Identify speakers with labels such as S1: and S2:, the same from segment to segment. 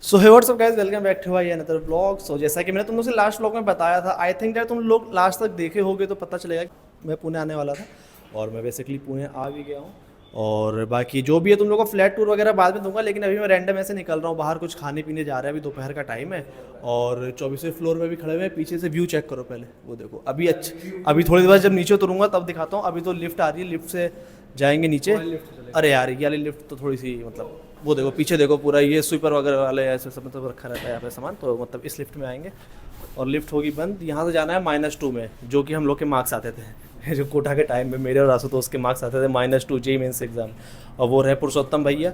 S1: So hey what's up guys, welcome back to my another vlog. So जैसा कि मैंने तुम लोग से लास्ट व्लॉग में बताया था, आई थिंक दैट तुम लोग लास्ट तक देखे होगे तो पता चलेगा कि मैं पुणे आने वाला था और मैं बेसिकली पुणे आ भी गया हूँ। और बाकी जो भी है तुम लोग को फ्लैट टूर वगैरह बाद में दूंगा, लेकिन अभी मैं रैंडम ऐसे निकल रहा हूँ बाहर, कुछ खाने पीने जा रहे हैं। अभी दोपहर का टाइम है और 24वें फ्लोर पे भी खड़े हुए हैं। पीछे से व्यू चेक करो पहले, वो देखो। अभी थोड़ी देर बाद जब नीचे उतरूंगा तब दिखाता हूँ। अभी तो लिफ्ट आ रही है, लिफ्ट से जाएंगे नीचे। अरे यार ये वाली लिफ्ट तो थोड़ी सी मतलब, वो देखो पीछे देखो, पूरा ये स्वीपर वगैरह वाले ऐसे सब मतलब रखा रहता है यहाँ पे सामान। तो मतलब इस लिफ्ट में आएंगे और लिफ्ट होगी बंद। यहाँ से जाना है -2 में, जो कि हम लोग के मार्क्स आते थे जो कोटा के टाइम में मेरे और आशुतोष के मार्क्स आते थे -2 जेईई मेंस एग्जाम। और वो रहे पुरुषोत्तम भैया।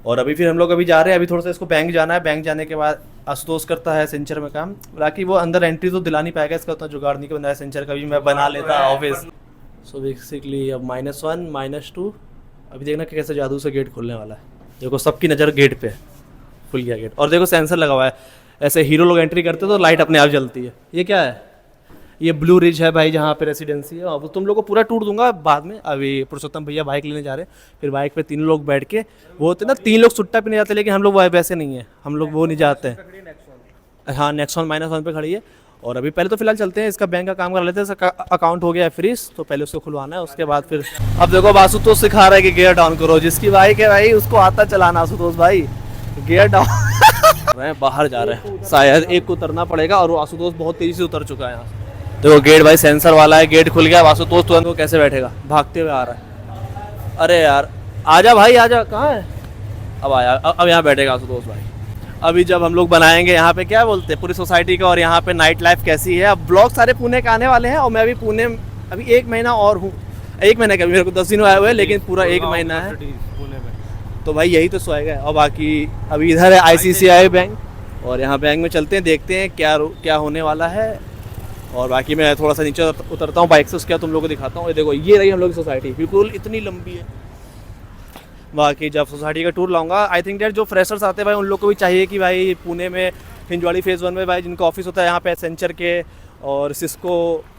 S1: और अभी फिर हम लोग अभी जा रहे हैं, अभी थोड़ा सा इसको बैंक जाना है। बैंक जाने के बाद आशुतोष करता है सेंचर में काम, बाकी वो अंदर एंट्री तो दिला नहीं पाएगा, इसका उतना जुगाड़ नहीं बनाया। सेंचर का भी मैं बना लेता ऑफिस। सो बेसिकली अब -1 -2 अभी देखना कि कैसे जादू से गेट खुलने वाला है। देखो सबकी नज़र गेट पे है, खुल गया गेट। और देखो सेंसर लगा हुआ है, ऐसे हीरो लोग एंट्री करते तो लाइट अपने आप जलती है। ये क्या है? ये ब्लू रिज है भाई, जहाँ पे रेसिडेंसी है। अब तुम लोग को पूरा टूर दूंगा बाद में। अभी पुरुषोत्तम भैया बाइक लेने जा रहे हैं, फिर बाइक पे 3 लोग बैठ के, वो होते ना 3 लोग सुट्टा पीने जाते, लेकिन हम लोग वैसे नहीं है, हम लोग वो नहीं जाते हैं। हाँ, नेक्सॉन -1 पे खड़ी है। और अभी पहले तो फिलहाल चलते हैं, इसका बैंक का काम कर लेते हैं। इसका अकाउंट हो गया है फ्रीज, तो पहले उसको खुलवाना है, उसके बाद फिर। अब देखो आशुतोष सिखा रहा है कि गियर डाउन करो। जिसकी बाइक है भाई उसको आता चलाना। आशुतोष भाई गियर डाउन बाहर जा रहे हैं, शायद एक को उतरना पड़ेगा। और वो आशुतोष बहुत तेजी से उतर चुका है यहाँ से। देखो गेट भाई सेंसर वाला है, गेट खुल गया। आशुतोष तुरंत को कैसे बैठेगा, भागते हुए आ रहा है। अरे यार आजा भाई आजा, कहाँ है? अब आया, अब यहाँ बैठेगा आशुतोष भाई। अभी जब हम लोग बनाएंगे यहाँ पे, क्या बोलते हैं, पूरी सोसाइटी का, और यहाँ पे नाइट लाइफ कैसी है। अब ब्लॉग सारे पुणे के आने वाले हैं। और मैं अभी पुणे अभी 1 महीना और हूँ। 1 महीने का, मेरे को 10 दिन आए हुए हैं, लेकिन पूरा 1 महीना है पुणे में। तो भाई यही तो स्वाएगा है। और बाकी अभी इधर है ICICI बैंक, और यहाँ बैंक में चलते हैं, देखते हैं क्या होने वाला है। और बाकी मैं थोड़ा सा नीचे उतरता हूँ बाइक से, उसके बाद तुम लोग को दिखाता हूँ। ये देखो, ये रही हम लोग की सोसाइटी, बिल्कुल इतनी लंबी है। बाकी जब सोसाइटी का टूर लाऊंगा, आई थिंक डेट जो फ्रेशर्स आते हैं भाई, उन लोग को भी चाहिए कि भाई पुणे में हिंजवाड़ी फेज़ 1 में भाई जिनका ऑफिस होता है यहाँ पे, एसेंचर के और सिस्को,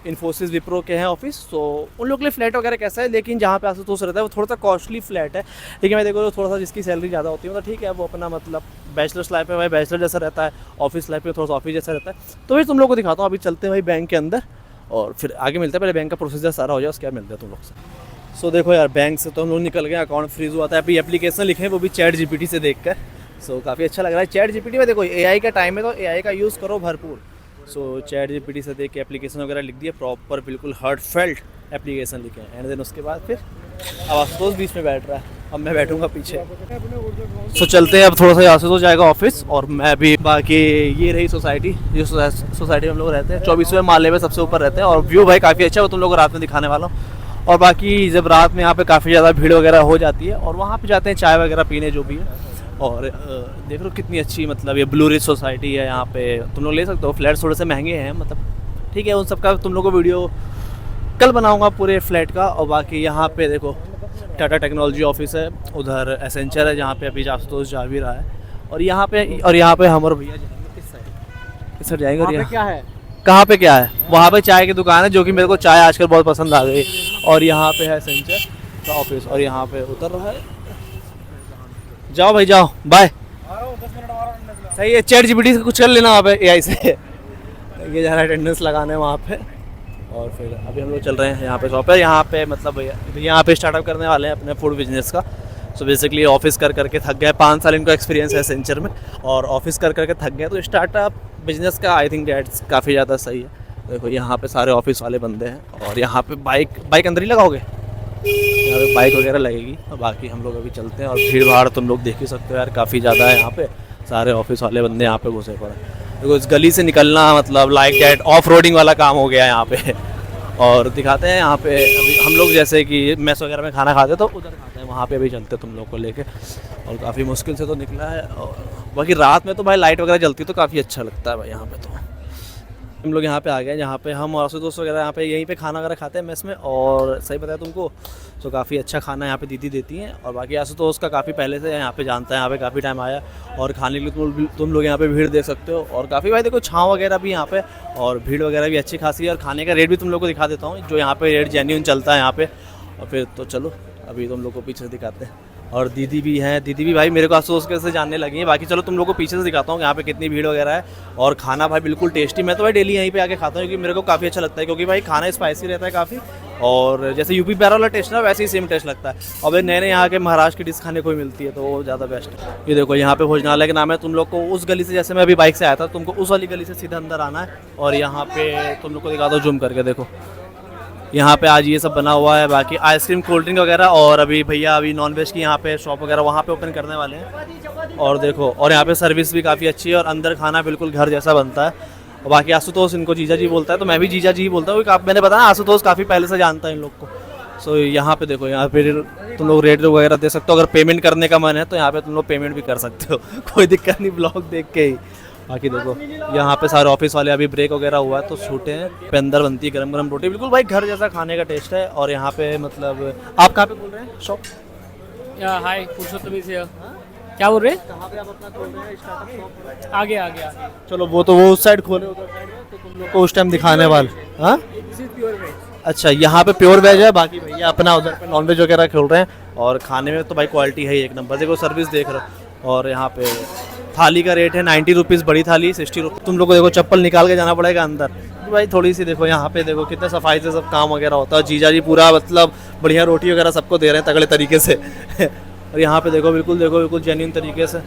S1: इन्फोसिस, विप्रो के हैं ऑफिस। तो उन लोग के लिए फ्लैट वगैरह कैसा है। लेकिन जहाँ पे आशुतोष रहता है वो थोड़ा सा कॉस्टली फ्लैट है। लेकिन मैं देखो थोड़ा सा जिसकी सैलरी ज़्यादा होती है, मतलब ठीक है, वो अपना मतलब बैचलर्स लाइफ में भाई बैचलर जैसा रहता है, ऑफिस लाइफ में थोड़ा सा ऑफिस जैसा रहता है। तो फिर तुम लोग को दिखाता हूँ। अभी चलते हैं भाई बैंक के अंदर और फिर आगे मिलते हैं। पहले बैंक का प्रोसीजर सारा हो जाए, उसके बाद मिलते हैं तुम लोग से। सो देखो यार, बैंक से तो हम लोग निकल गए, अकाउंट फ्रीज हुआ था। अभी एप्लीकेशन लिखे हैं, वो भी ChatGPT से देखकर। सो काफ़ी अच्छा लग रहा है। ChatGPT में देखो AI का टाइम है, तो AI का यूज़ करो भरपूर। सो ChatGPT से देख के एप्लीकेशन वगैरह लिख दिए, प्रॉपर बिल्कुल हार्टफेल्ट एप्लीकेशन लिखे हैं। एंड देन उसके बाद फिर अब आशुतोष बीच में बैठ रहा है, अब मैं बैठूंगा पीछे। सो चलते हैं अब, थोड़ा सा आशुतोष जाएगा ऑफिस और मैं भी। बाकी ये रही सोसाइटी, जो सोसाइटी में हम लोग रहते हैं, 24वें माले में सबसे ऊपर रहते हैं। और व्यू भाई काफ़ी अच्छा है, वो तुम लोग को रात में दिखाने वाला हूँ। और बाकी जब रात में यहाँ पे काफ़ी ज़्यादा भीड़ वगैरह हो जाती है, और वहाँ पे जाते हैं चाय वगैरह पीने, जो भी है। और देख लो कितनी अच्छी, मतलब ये ब्लू रिज सोसाइटी है। यहाँ पे तुम लोग ले सकते हो। फ्लैट थोड़े से महंगे हैं, मतलब ठीक है, उन सब का तुम लोग को वीडियो कल बनाऊँगा पूरे फ्लैट का। और बाकी यहाँ पे देखो टाटा टेक्नोलॉजी ऑफिस है, उधर एसेंचर है जहाँ पे अभी आशुतोष जा भी रहा है। और यहाँ पे हम और भैया जाएंगे इस साइड जाएंगे। और क्या है, कहाँ पे क्या है? वहाँ पे चाय की दुकान है, जो कि मेरे को चाय आजकल बहुत पसंद आ गई। और यहाँ पे है सेंचर का ऑफिस, और यहाँ पे उतर रहा है। जाओ भाई जाओ, बाय। सही है, ChatGPT से कुछ कर लेना वहाँ पे AI से। ये जा रहा है अटेंडेंस लगाने वहाँ पे। और फिर अभी हम लोग चल रहे हैं यहाँ पे शॉप है, यहाँ पे मतलब यहाँ पे स्टार्टअप करने वाले हैं अपने फूड बिजनेस का। सो बेसिकली ऑफिस कर करके थक गए, 5 साल इनको एक्सपीरियंस है सेंचर में, और ऑफिस कर करके थक गए। तो स्टार्टअप बिजनेस का आई थिंक डेट्स काफ़ी ज़्यादा सही है। देखो यहाँ पे सारे ऑफिस वाले बंदे हैं, और यहाँ पे बाइक अंदर ही लगाओगे, यहाँ पे बाइक वगैरह लगेगी। और बाकी हम लोग अभी चलते हैं। और भीड़ भाड़ तुम लोग देख ही सकते हो यार, काफ़ी ज़्यादा है यहाँ पे। सारे ऑफिस वाले बंदे यहाँ पे घुसे पड़े। देखो इस गली से निकलना मतलब लाइक डैट ऑफ रोडिंग वाला काम हो गया है यहाँ पे। और दिखाते हैं यहाँ पे, अभी हम लोग जैसे कि मेस वगैरह में खाना खाते तो उधर खाते हैं, वहाँ पे अभी चलते तुम लोग को लेके। और काफ़ी मुश्किल से तो निकला है। और बाकी रात में तो भाई लाइट वगैरह जलती तो काफ़ी अच्छा लगता है भाई यहाँ पे। तो हम लोग यहाँ पे आ गए, जहाँ पे हम और आशुतोष वगैरह यहाँ पे यहीं पे खाना वगैरह खाते हैं मेस में। और सही बताया तुमको, तो काफ़ी अच्छा खाना यहाँ पे दीदी देती हैं। और बाकी आशुतोष का काफ़ी पहले से यहाँ पे जानता है, यहाँ पे काफ़ी टाइम आया। और खाने के लिए तुम लोग यहाँ पे भीड़ देख सकते हो। और काफ़ी भाई देखो छाँव वगैरह भी यहाँ पे, और भीड़ वगैरह भी अच्छी खासी है। और खाने का रेट भी तुम लोग को दिखा देता हूँ, जो यहाँ पे रेट जेन्युइन चलता है यहाँ पे। और फिर तो चलो अभी तुम लोग को पीछे दिखाते हैं। और दीदी भी हैं, दीदी भी भाई मेरे को आसोस के से जानने लगी हैं। बाकी चलो तुम लोग को पीछे से दिखाता हूँ यहाँ पे कितनी भीड़ वगैरह है। और खाना भाई बिल्कुल टेस्टी, मैं तो भाई डेली यहीं पे आके खाता हूँ क्योंकि मेरे को काफ़ी अच्छा लगता है, क्योंकि भाई खाना स्पाइसी रहता है काफ़ी, और जैसे यूपी बिहार वाला टेस्ट ना वैसे ही सेम टेस्ट लगता है। और भाई नए नए यहाँ के महाराष्ट्र की डिश खाने को मिलती है तो वो ज़्यादा बेस्ट है। ये देखो यहाँ पे भोजनालय के नाम है। तुम लोग को उस गली से, जैसे मैं अभी बाइक से आया था, तुमको उस वाली गली से सीधा अंदर आना है। और यहाँ पे तुम लोग को दिखाता हूँ जूम करके, देखो यहाँ पे आज ये सब बना हुआ है। बाकी आइसक्रीम, कोल्ड ड्रिंक वगैरह, और अभी भैया अभी नॉन वेज की यहाँ पे शॉप वगैरह वहाँ पे ओपन करने वाले हैं। और देखो, और यहाँ पे सर्विस भी काफ़ी अच्छी है और अंदर खाना बिल्कुल घर जैसा बनता है। और बाकी आशुतोष इनको जीजा जी बोलता है, तो मैं भी जीजा जी ही बोलता हूँ। मैंने बताया आशुतोष काफ़ी पहले से जानता है इन लोग को। सो यहाँ पे देखो, यहाँ पे तुम लोग रेट वगैरह दे सकते हो। अगर पेमेंट करने का मन है तो यहाँ पे तुम लोग पेमेंट भी कर सकते हो, कोई दिक्कत नहीं ब्लॉग देख के ही। बाकी देखो यहाँ पे सारे ऑफिस वाले, अभी ब्रेक वगैरह हुआ है तो छूटे हैं। पे अंदर बनती है गरम गरम रोटी, बिल्कुल भाई घर जैसा खाने का टेस्ट है। और यहाँ पे मतलब आप कहाँ पे बोल रहे हैं शॉप?
S2: हाय पुरुषोत्तम से क्या बोल रहे हैं?
S1: कहाँ पे आप अपना खोल रहे हैं स्टार्टअप शॉप?
S2: आगे आगे आगे
S1: चलो वो तो वो उस साइड खोले, उधर साइड में, तो तुम लोग को उस टाइम दिखाने वाले। हाँ
S2: प्योर वेज।
S1: अच्छा, यहाँ पे प्योर वेज है, बाकी भैया अपना उधर पे नॉन वेज वगैरह खोल रहे हैं। और खाने में तो भाई क्वालिटी है एक नंबर, देखो सर्विस देख रहे हो। और यहाँ पे थाली का रेट है 90 रुपीज़, बड़ी थाली 60 रुपीज़। तुम लोग को देखो चप्पल निकाल के जाना पड़ेगा अंदर भाई। थोड़ी सी देखो यहाँ पे, देखो कितने सफाई से सब काम वगैरह होता है। जीजा जी पूरा मतलब बढ़िया रोटी वगैरह सबको दे रहे हैं तगड़े तरीके से। और यहाँ पे देखो बिल्कुल जेन्युइन तरीके से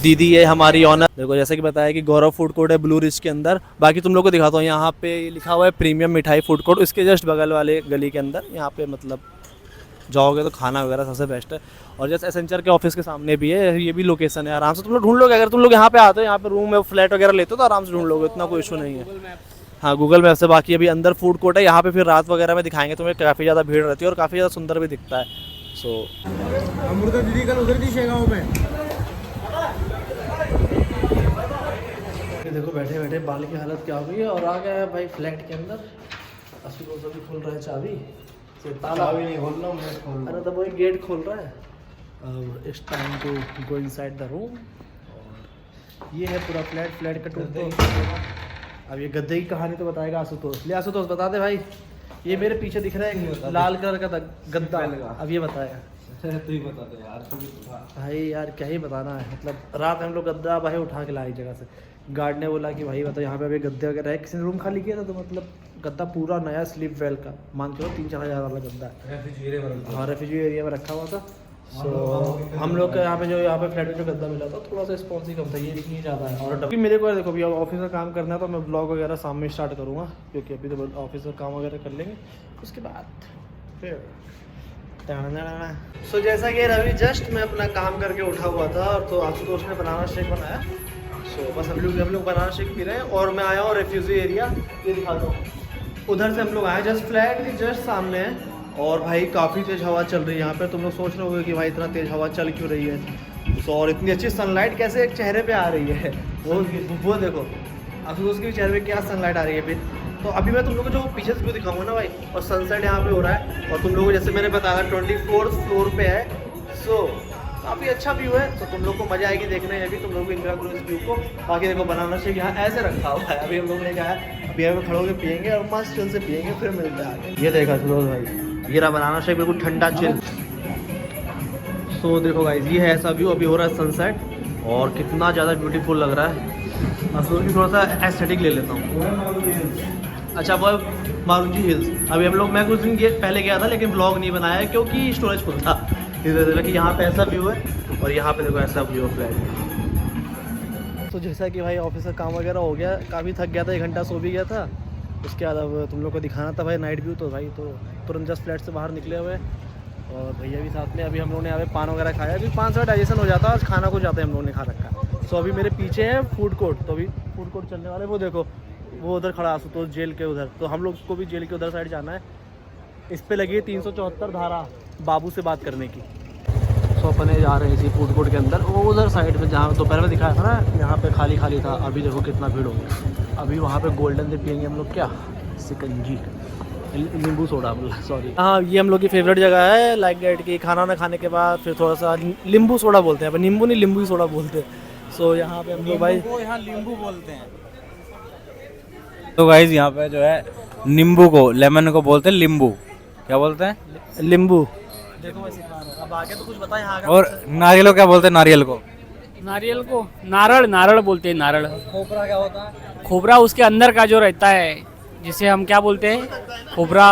S1: दीदी है हमारी ऑनर। देखो जैसे कि बताया कि गौरव फूड कोर्ट है ब्लू रिज के अंदर। बाकी तुम लोग को दिखाता हूँ, यहाँ पे लिखा हुआ है प्रीमियम मिठाई फूड कोर्ट, उसके जस्ट बगल वाले गली के अंदर। यहाँ पे मतलब जाओगे तो खाना वगैरह सबसे बेस्ट है। और जैसे एसेंचर के ऑफिस के सामने भी है, ये भी लोकेशन है, आराम से तुम लोग ढूंढ लोगे। अगर तुम लोग यहाँ पे आते हो, यहाँ पे रूम में फ्लैट वगैरह लेते हो तो आराम से ढूंढ लोगे, इतना कोई इशू नहीं है। हाँ गूगल मैप से। बाकी अभी अंदर फूड कोर्ट है, यहाँ पे फिर रात वगैरह में दिखाएंगे तुम्हें, काफ़ी ज़्यादा भीड़ रहती है और काफ़ी ज़्यादा सुंदर भी दिखता है। सो
S3: अमृता दीदी कल उधर थी शेगांव में।
S1: देखो बैठे बैठे बाल की हालत क्या हो गई है। और आ गया है भाई फ्लैट के अंदर। आशुतोष अभी खोल रहा है चाबी से, ताला
S3: नहीं खोल रहा, मैं खोल रहा।
S1: अरे तो वही गेट खोल रहा है। अब it's time to go inside the room. और ये है पूरा फ्लैट का टूर। अब ये गद्दे की कहानी तो बताएगा आशुतोष। ले आशुतोष बता दे भाई, ये मेरे पीछे दिख रहा है लाल कलर का गद्दा, अब ये बताया।
S3: तू ही बता दे यार, तू भी बता।
S1: भाई यार क्या ही बताना है, मतलब रात हम लोग गद्दा भाई उठा के लाए जगह से। गार्ड ने बोला कि भाई बताओ यहाँ पे अभी गद्दे वगैरह है, किसी ने रूम खाली किया था तो मतलब गद्दा पूरा नया स्लीप वेल का, मान के 3-4 हज़ार वाला गद्दा है। हाँ रेफ्यूजी एरिया में रखा हुआ था। सो हम लोग का यहाँ पे फ्लैट में जो गद्दा मिला था थोड़ा सा स्पॉन्स ही कम था, ये नहीं ज़्यादा है। और मेरे को देखो अभी ऑफिस का काम करना है तो मैं ब्लॉग वगैरह शाम में स्टार्ट करूँगा, क्योंकि अभी तो ऑफिस का काम वगैरह कर लेंगे, उसके बाद फिर सो जैसा कि अभी जस्ट मैं अपना काम करके उठा हुआ था, और तो आशुतोष ने बनाना शेक बनाया। सो बस हम लोग बनाना शेक पी रहे हैं। और मैं आया हूँ रेफ्यूजी एरिया, ये दिखाता हूँ। उधर से हम लोग आए, जस्ट फ्लैट के जस्ट सामने है। और भाई काफ़ी तेज़ हवा चल रही है यहाँ पे। तुम लोग सोच रहे होगे कि भाई इतना तेज़ हवा चल क्यों रही है। सो और इतनी अच्छी सनलाइट कैसे एक चेहरे पे आ रही है, वो देखो आशुतोष के चेहरे पे क्या सनलाइट आ रही है फिर। तो अभी मैं तुम लोग को जो पीछे से व्यू दिखाऊंगा ना भाई, और सनसेट यहाँ पे हो रहा है। और तुम लोग को जैसे मैंने बताया 24th फ्लोर पे है। सो काफ़ी अच्छा व्यू है, तो तुम लोग को मज़ा आएगी देखने में भी, तुम लोग को इंजॉय करो इस व्यू को। बाकी देखो बनाना शेक यहाँ ऐसे रखा हुआ है, अभी हम लोग ने कहा अभी यहाँ पे खड़े होकर पियेंगे और मस्त चिल से पियेंगे, फिर मिलते हैं आगे। ये देखा सुनो भाई, ये रहा बनाना शेक बिल्कुल ठंडा चिल। सो देखो गाइस, ये है ऐसा व्यू, अभी हो रहा है सनसेट और कितना ज़्यादा ब्यूटीफुल लग रहा है। अब की थोड़ा सा एस्थेटिक ले लेता हूँ। अच्छा वो मारुति हिल्स, अभी हम लोग, मैं कुछ दिन पहले गया था लेकिन ब्लॉग नहीं बनाया क्योंकि स्टोरेज फुल था। इधर कि यहाँ पे ऐसा व्यू है और यहाँ पे देखो ऐसा व्यू है फ्लैट। तो जैसा कि भाई ऑफिस का काम वगैरह हो गया, काफ़ी थक गया था, 1 घंटा सो भी गया था। उसके बाद अब तुम लोग को दिखाना था भाई नाइट व्यू, तो भाई तो तुरंत जस्ट फ्लैट से बाहर निकले हुए। और भैया भी साथ में, अभी हम लोगों ने यहाँ पे पान वगैरह खाया, अभी 5 से डाइजेशन हो जाता है, आज खाना को जाता है हम लोगों ने खा रखा। सो अभी मेरे पीछे है फूड कोर्ट, तो अभी फूड कोर्ट चलने वाले, वो देखो वो उधर खड़ा आशुतोष जेल के उधर, तो हम लोग को भी जेल के उधर साइड जाना है। इस पे लगी है 374 धारा बाबू से बात करने की। सो अपने जा रहे हैं इसी फूड कोर्ट के अंदर, वो उधर साइड पे जहाँ दोपहर में दिखाया था ना, यहाँ पे खाली खाली था, अभी देखो कितना भीड़ हो गया। अभी वहाँ पे गोल्डन से पियेंगे हम लोग, क्या सिकंजी, नींबू सोडा, सॉरी। हाँ ये हम लोग की फेवरेट जगह है लाइक डेट की, खाना ना खाने के बाद फिर थोड़ा सा नींबू सोडा बोलते हैं, नींबू नहीं नींबू ही सोडा बोलते हैं। सो यहाँ पे हम लोग भाई
S3: यहाँ नींबू बोलते हैं। तो गाइस यहाँ पे जो है नींबू को, लेमन को बोलते हैं लींबू, क्या बोलते हैं?
S1: नींबू। देखो मैं सिखा रहा हूँ, अब आगे तो कुछ बता यहाँ का।
S3: और नारियल को क्या बोलते हैं? नारियल को
S2: नारियल को नारळ नारळ बोलते हैं, नारळ।
S3: खोपरा क्या होता है?
S2: खोबरा उसके अंदर का जो रहता है, जिसे हम क्या बोलते हैं, खोबरा,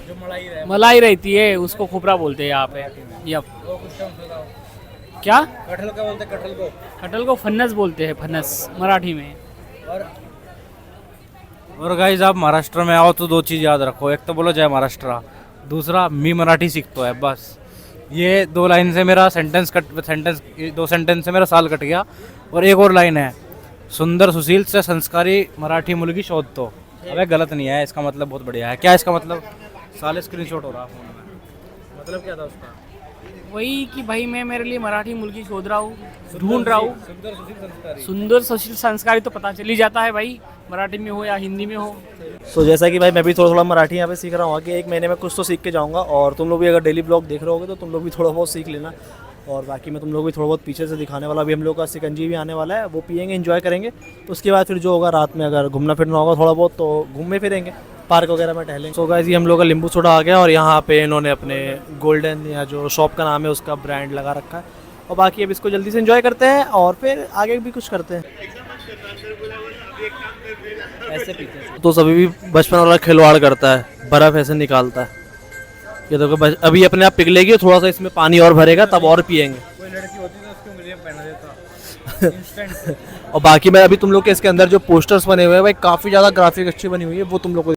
S3: जो मलाई है
S2: मलाई रहती है, उसको खोबरा बोलते हैं यहाँ पे। यप।
S3: वो कुछ कम बताओ।
S2: क्या?
S3: कटहल क्या बोलते हैं? कटहल को
S2: कटहल को फन्नस बोलते हैं, फन्नस मराठी में।
S3: और गाइस आप महाराष्ट्र में आओ तो दो चीज़ याद रखो, एक तो बोलो जय महाराष्ट्र, दूसरा मी मराठी सीखतो है। बस ये दो लाइन से मेरा दो सेंटेंस से मेरा साल कट गया। और एक और लाइन है, सुंदर सुशील से संस्कारी मराठी मुलगी शोधतो। अबे गलत नहीं है, इसका मतलब बहुत बढ़िया है। क्या इसका मतलब? साले स्क्रीनशॉट हो रहा है फोन में। मतलब क्या था उसका?
S2: वही कि भाई मैं मेरे लिए मराठी मुलगी शोध रहा हूँ, ढूंढ रहा हूँ।
S3: सुंदर सुशील संस्कारी।
S2: सुंदर सुशील संस्कारी तो पता चल ही जाता है भाई, मराठी में हो या हिंदी में हो।
S1: सो जैसा कि भाई मैं भी थोड़ा थोड़ा मराठी यहाँ पे सीख रहा हूँ, आगे 1 महीने में कुछ तो सीख के जाऊँगा। और तुम लोग भी अगर डेली ब्लॉग देख रहे होगे तो तुम लोग भी थोड़ा बहुत सीख लेना। और बाकी मैं तुम लोग भी थोड़ा बहुत पीछे से दिखाने वाला, अभी हम लोग का सिकंजी भी आने वाला है, वो पियेंगे, एंजॉय करेंगे। उसके बाद फिर जो होगा रात में अगर घूमना फिरना होगा थोड़ा बहुत तो घूमे फिरेंगे, पार्क वगैरह में टहलेंगे। सो गाइस ये हम लोग का नींबू सोडा आ गया और यहाँ पे इन्होंने अपने गोल्डन या जो शॉप का नाम है उसका ब्रांड लगा रखा है। और बाकी अब इसको जल्दी से एंजॉय करते हैं और फिर आगे भी कुछ करते हैं।
S3: ऐसे पीते हैं।
S1: तो सभी भी बचपन वाला खिलवाड़ करता है, बर्फ़ ऐसे निकालता है। ये देखो अभी अपने आप पिघलेगी, थोड़ा सा इसमें पानी और भरेगा तब और पियेंगे।
S3: कोई लड़की होती तो उसको मुझे पहना देता इंस्टेंट।
S1: और बाकी मैं अभी तुम लोग के इसके अंदर जो पोस्टर्स बने हुए हैं भाई, काफ़ी ज़्यादा ग्राफिक अच्छी बनी हुई है, वो तुम लोग को